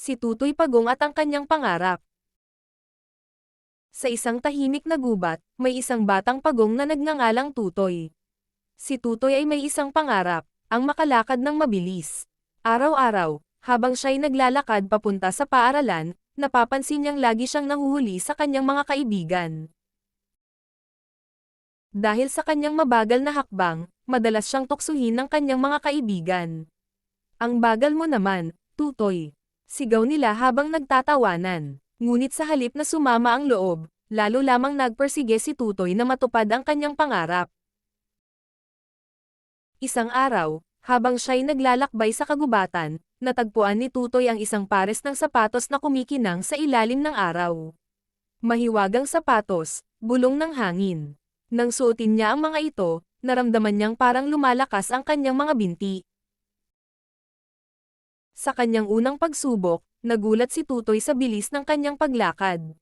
Si Tutoy Pagong at ang kanyang pangarap. Sa isang tahimik na gubat, may isang batang pagong na nagngangalang Tutoy. Si Tutoy ay may isang pangarap, ang makalakad ng mabilis. Araw-araw, habang siya'y naglalakad papunta sa paaralan, napapansin niyang lagi siyang nahuhuli sa kanyang mga kaibigan. Dahil sa kanyang mabagal na hakbang, madalas siyang tuksuhin ng kanyang mga kaibigan. Ang bagal mo naman, Tutoy. Sigaw nila habang nagtatawanan. Ngunit sa halip na sumama ang loob, lalo lamang nagpersige si Tutoy na matupad ang kanyang pangarap. Isang araw, habang siya'y naglalakbay sa kagubatan, natagpuan ni Tutoy ang isang pares ng sapatos na kumikinang sa ilalim ng araw. Mahiwagang sapatos, bulong ng hangin. Nang suotin niya ang mga ito, naramdaman niyang parang lumalakas ang kanyang mga binti. Sa kanyang unang pagsubok, nagulat si Tutoy sa bilis ng kanyang paglakad.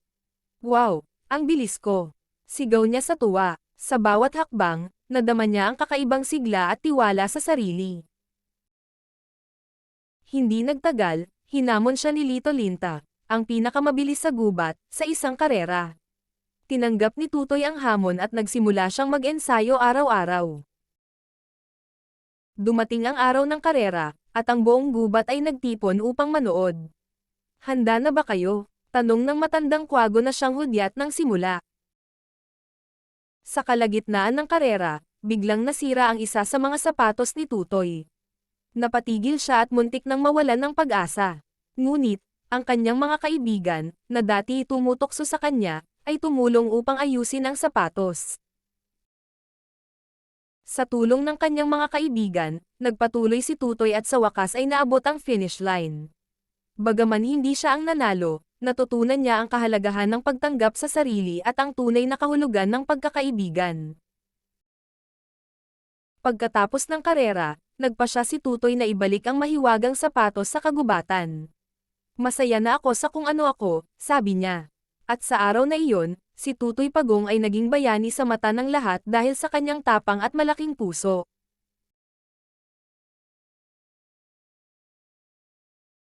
Wow, ang bilis ko! Sigaw niya sa tuwa. Sa bawat hakbang, nadama niya ang kakaibang sigla at tiwala sa sarili. Hindi nagtagal, hinamon siya ni Lito Linta, ang pinakamabilis sa gubat, sa isang karera. Tinanggap ni Tutoy ang hamon at nagsimula siyang mag-ensayo araw-araw. Dumating ang araw ng karera, at ang buong gubat ay nagtipon upang manood. Handa na ba kayo? Tanong ng matandang kwago na siyang hudyat ng simula. Sa kalagitnaan ng karera, biglang nasira ang isa sa mga sapatos ni Tutoy. Napatigil siya at muntik nang mawalan ng pag-asa. Ngunit, ang kanyang mga kaibigan, na dati tumutokso sa kanya, ay tumulong upang ayusin ang sapatos. Sa tulong ng kanyang mga kaibigan, nagpatuloy si Tutoy at sa wakas ay naabot ang finish line. Bagaman hindi siya ang nanalo, natutunan niya ang kahalagahan ng pagtanggap sa sarili at ang tunay na kahulugan ng pagkakaibigan. Pagkatapos ng karera, nagpasya si Tutoy na ibalik ang mahiwagang sapatos sa kagubatan. Masaya na ako sa kung ano ako, sabi niya. At sa araw na iyon, si Tutoy Pagong ay naging bayani sa mata ng lahat dahil sa kanyang tapang at malaking puso.